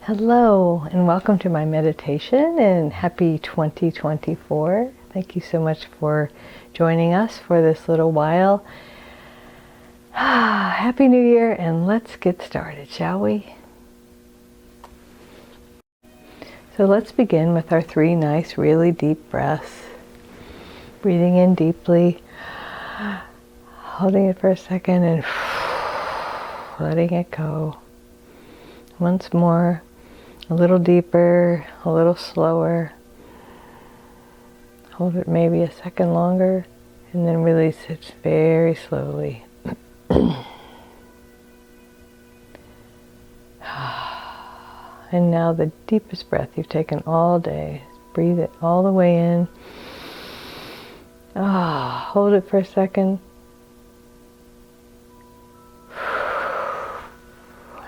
Hello and welcome to my meditation and happy 2024. Thank you so much for joining us for this little while. Happy New Year, and let's get started, shall we? So let's begin with our 3 nice, really deep breaths. Breathing in deeply, holding it for a second and letting it go. Once more. A little deeper, a little slower. Hold it maybe a second longer and then release it very slowly. And now the deepest breath you've taken all day. Breathe it all the way in. Hold it for a second.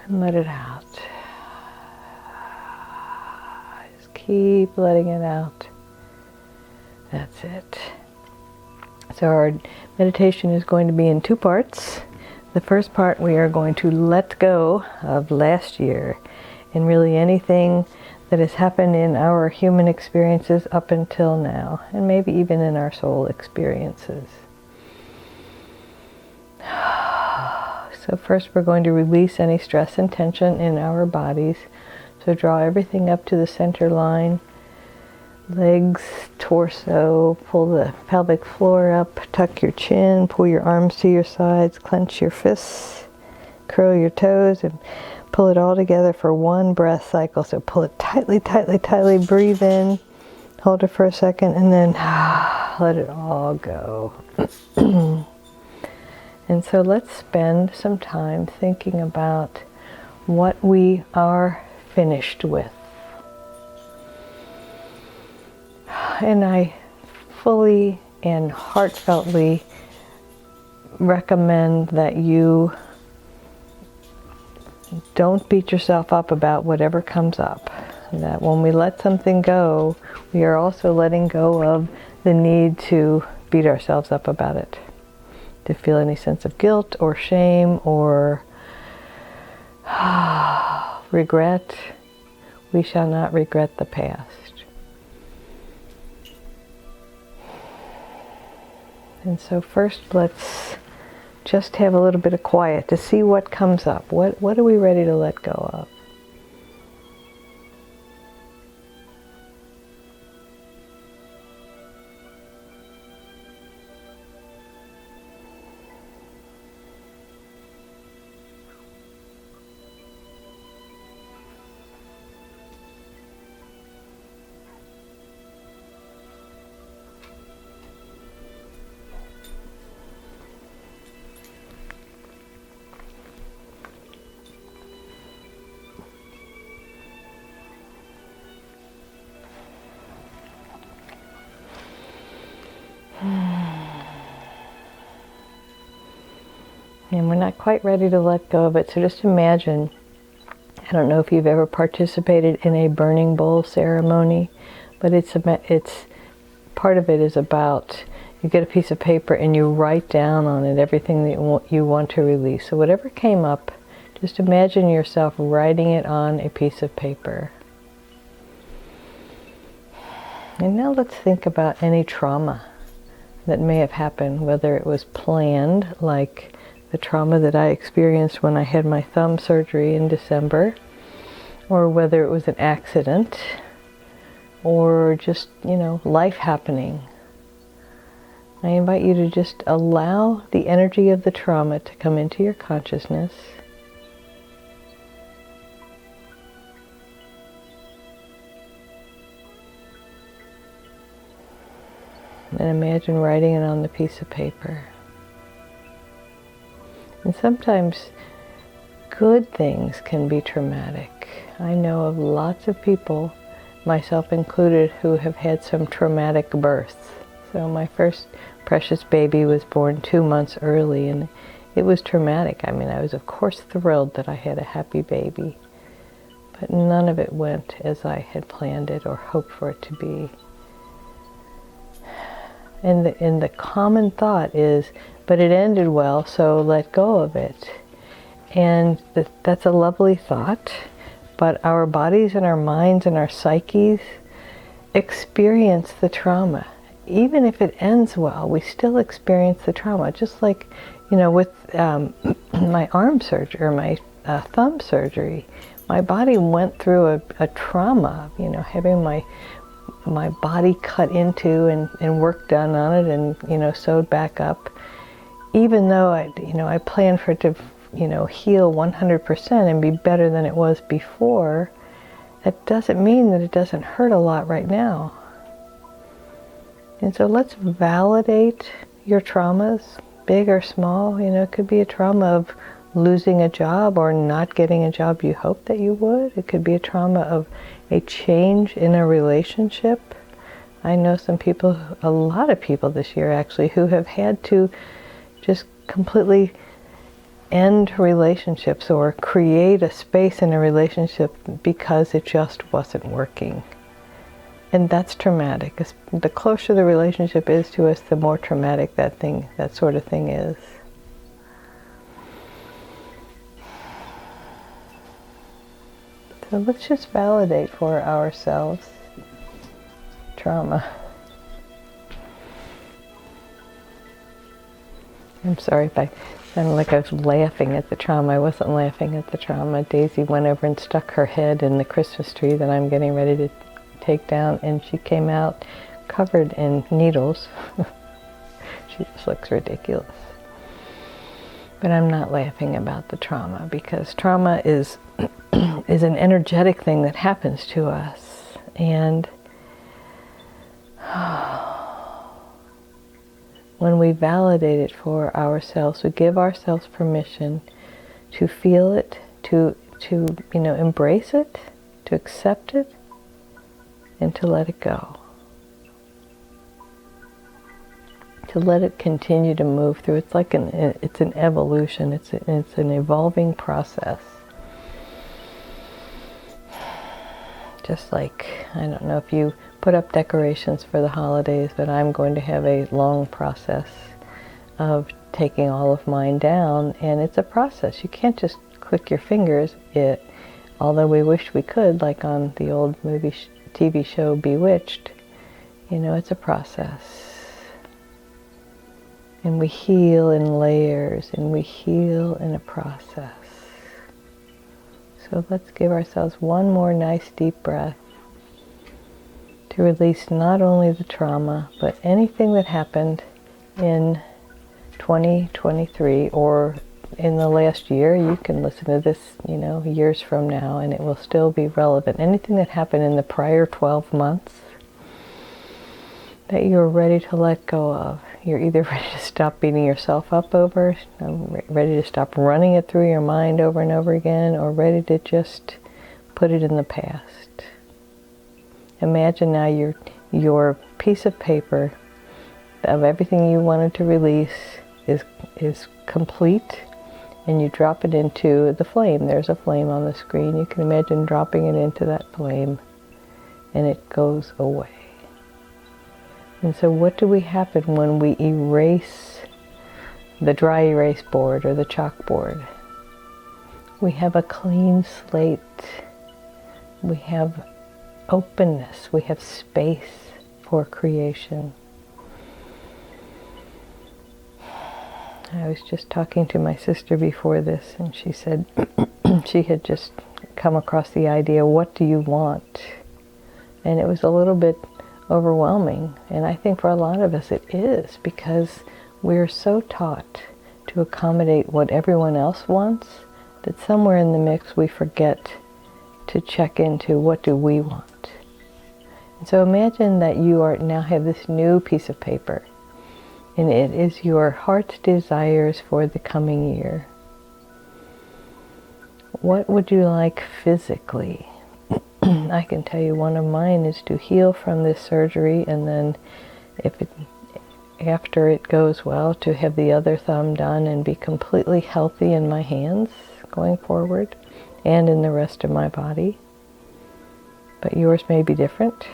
And let it out. Keep letting it out. That's it. So our meditation is going to be in 2 parts. The first part, we are going to let go of last year and really anything that has happened in our human experiences up until now, and maybe even in our soul experiences. So first we're going to release any stress and tension in our bodies. So draw everything up to the center line, legs, torso, pull the pelvic floor up, tuck your chin, pull your arms to your sides, clench your fists, curl your toes, and pull it all together for 1 breath cycle. So pull it tightly, tightly, tightly, breathe in, hold it for a second, and then let it all go. And so let's spend some time thinking about what we are finished with. And I fully and heartfeltly recommend that you don't beat yourself up about whatever comes up. That when we let something go, we are also letting go of the need to beat ourselves up about it, to feel any sense of guilt or shame or regret. We shall not regret the past. And so first let's just have a little bit of quiet to see what comes up. What are we ready to let go of? And we're not quite ready to let go of it, so just imagine, I don't know if you've ever participated in a burning bowl ceremony, but it's part of it is about, you get a piece of paper and you write down on it everything that you want to release. So whatever came up, just imagine yourself writing it on a piece of paper. And now let's think about any trauma that may have happened, whether it was planned, like the trauma that I experienced when I had my thumb surgery in December, or whether it was an accident, or just, life happening. I invite you to just allow the energy of the trauma to come into your consciousness. And imagine writing it on the piece of paper. And sometimes good things can be traumatic. I know of lots of people, myself included, who have had some traumatic births. So my first precious baby was born 2 months early, and it was traumatic. I mean, I was of course thrilled that I had a happy baby, but none of it went as I had planned it or hoped for it to be. And the common thought is, but it ended well, so let go of it. And that's a lovely thought, but our bodies and our minds and our psyches experience the trauma. Even if it ends well, we still experience the trauma. Just like, with my arm surgery or my thumb surgery, my body went through a trauma, having my body cut into and work done on it and, sewed back up. Even though I planned for it to, heal 100% and be better than it was before, that doesn't mean that it doesn't hurt a lot right now. And so let's validate your traumas, big or small. It could be a trauma of losing a job or not getting a job you hoped that you would. It could be a trauma of a change in a relationship. I know a lot of people this year actually, who have had to just completely end relationships or create a space in a relationship because it just wasn't working. And that's traumatic. The closer the relationship is to us, the more traumatic that sort of thing is. So let's just validate for ourselves trauma. I'm sorry if I sounded like I was laughing at the trauma. I wasn't laughing at the trauma. Daisy went over and stuck her head in the Christmas tree that I'm getting ready to take down, and she came out covered in needles. She just looks ridiculous. But I'm not laughing about the trauma, because trauma is an energetic thing that happens to us. And when we validate it for ourselves, we give ourselves permission to feel it, to embrace it, to accept it, and to let it go. To let it continue to move through. It's like it's an evolution. It's an evolving process. Just like, I don't know if you put up decorations for the holidays, but I'm going to have a long process of taking all of mine down, and it's a process. You can't just click your fingers. Although we wish we could, like on the old TV show Bewitched, it's a process. And we heal in layers, and we heal in a process. So let's give ourselves one more nice deep breath to release not only the trauma, but anything that happened in 2023 or in the last year. You can listen to this, years from now, and it will still be relevant. Anything that happened in the prior 12 months that you're ready to let go of. You're either ready to stop beating yourself up over, ready to stop running it through your mind over and over again, or ready to just put it in the past. Imagine now your piece of paper of everything you wanted to release is complete, and you drop it into the flame. There's a flame on the screen. You can imagine dropping it into that flame, and it goes away. And so what do we happen when we erase the dry erase board or the chalkboard? We have a clean slate. We have openness. We have space for creation. I was just talking to my sister before this, and she said she had just come across the idea, what do you want? And it was a little bit overwhelming, and I think for a lot of us it is, because we're so taught to accommodate what everyone else wants that somewhere in the mix we forget to check into what do we want. And so imagine that you now have this new piece of paper, and it is your heart's desires for the coming year. What would you like physically? I can tell you one of mine is to heal from this surgery, and then after it goes well, to have the other thumb done and be completely healthy in my hands going forward and in the rest of my body. But yours may be different.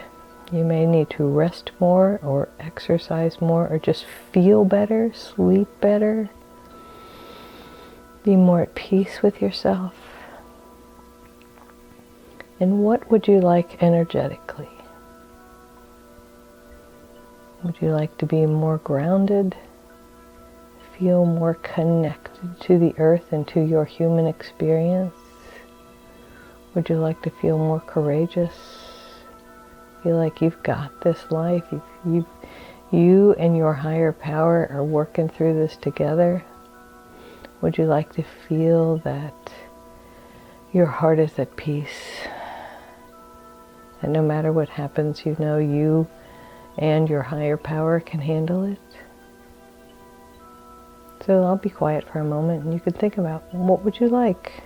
You may need to rest more or exercise more or just feel better, sleep better, be more at peace with yourself. And what would you like energetically? Would you like to be more grounded? Feel more connected to the earth and to your human experience? Would you like to feel more courageous? Feel like you've got this life? You and your higher power are working through this together? Would you like to feel that your heart is at peace? That no matter what happens, you know you and your higher power can handle it? So I'll be quiet for a moment and you can think about, what would you like?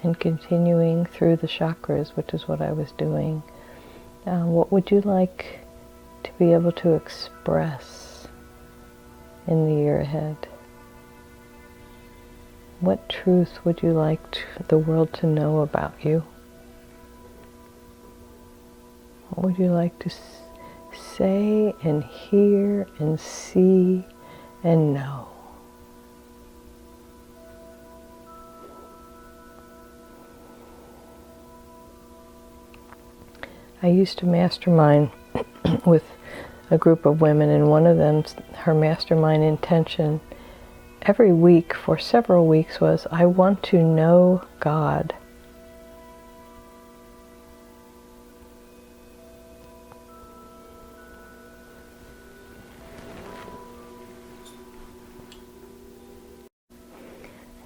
And continuing through the chakras, which is what I was doing, what would you like to be able to express in the year ahead? What truth would you like the world to know about you? What would you like to say and hear and see and know? I used to mastermind with a group of women, and one of them, her mastermind intention every week for several weeks was, I want to know God.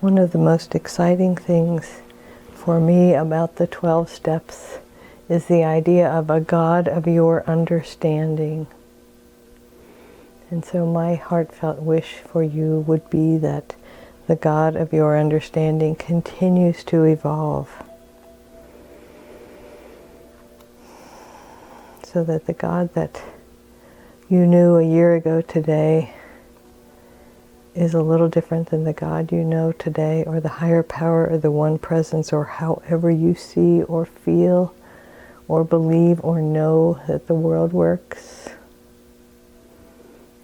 One of the most exciting things for me about the 12 steps is the idea of a God of your understanding. And so my heartfelt wish for you would be that the God of your understanding continues to evolve, so that the God that you knew a year ago today is a little different than the God you know today, or the higher power, or the one presence, or however you see or feel or believe or know that the world works.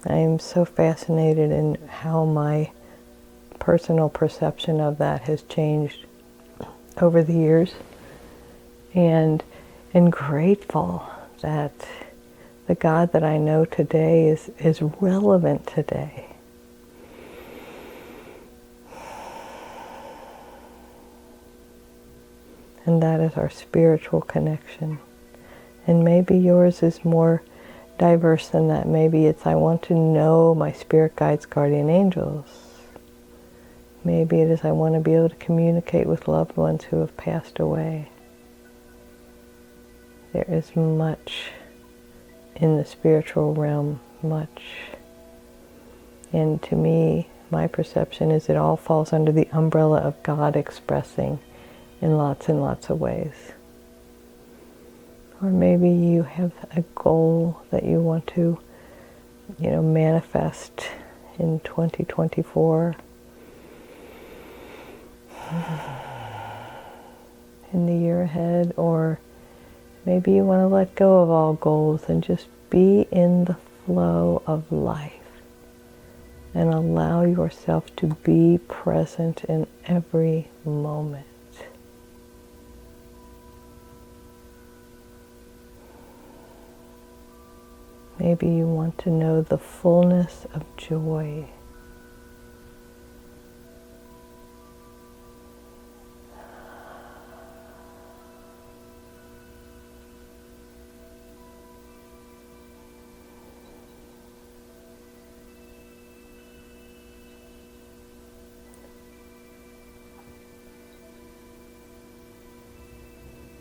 I am so fascinated in how my personal perception of that has changed over the years, and grateful that the God that I know today is relevant today. And that is our spiritual connection. And maybe yours is more diverse than that. Maybe it's, I want to know my spirit guides, guardian angels. Maybe it is, I want to be able to communicate with loved ones who have passed away. There is much in the spiritual realm, much. And to me, my perception is it all falls under the umbrella of God expressing in lots and lots of ways. Or maybe you have a goal that you want to, manifest in 2024. In the year ahead, or maybe you want to let go of all goals and just be in the flow of life and allow yourself to be present in every moment. Maybe you want to know the fullness of joy.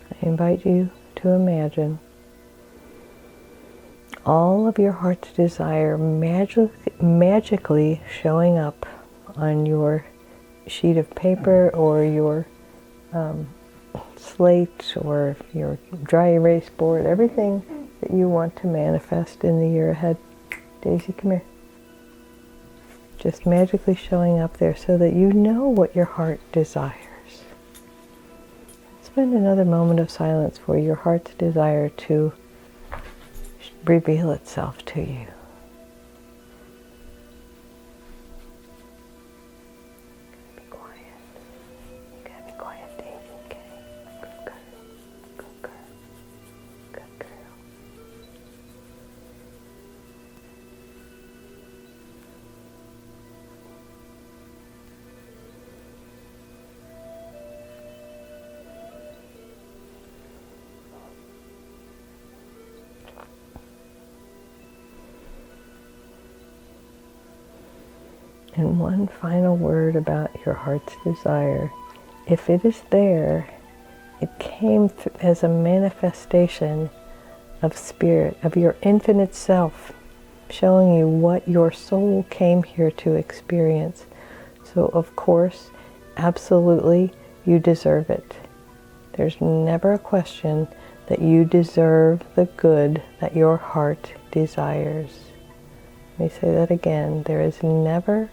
I invite you to imagine all of your heart's desire magically showing up on your sheet of paper, or your slate, or your dry erase board, everything that you want to manifest in the year ahead. Daisy, come here. Just magically showing up there so that you know what your heart desires. Spend another moment of silence for your heart's desire to reveal itself to you. Be quiet. You gotta be quiet, Daisy, okay? Good girl. Good girl. Good girl. And one final word about your heart's desire. If it is there, it came as a manifestation of spirit, of your infinite self, showing you what your soul came here to experience. So of course, absolutely, you deserve it. There's never a question that you deserve the good that your heart desires. Let me say that again. There is never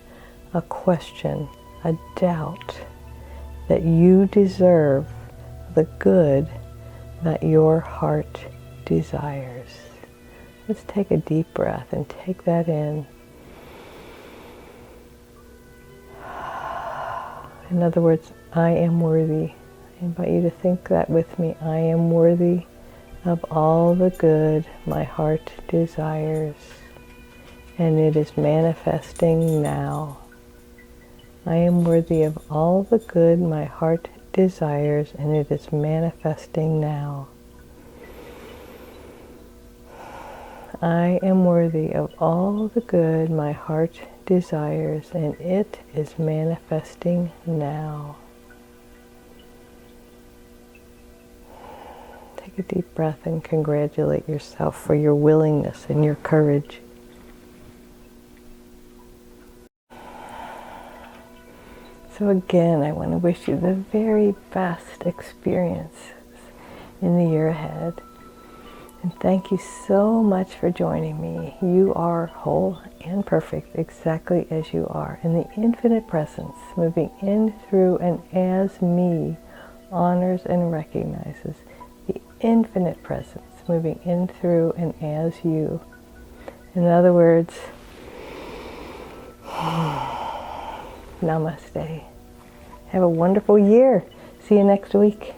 a question, a doubt that you deserve the good that your heart desires. Let's take a deep breath and take that in. In other words, I am worthy. I invite you to think that with me. I am worthy of all the good my heart desires, and it is manifesting now. I am worthy of all the good my heart desires, and it is manifesting now. I am worthy of all the good my heart desires, and it is manifesting now. Take a deep breath and congratulate yourself for your willingness and your courage. So again, I want to wish you the very best experiences in the year ahead. And thank you so much for joining me. You are whole and perfect exactly as you are. And the infinite presence moving in, through, and as me honors and recognizes the infinite presence moving in, through, and as you. In other words, namaste. Have a wonderful year. See you next week.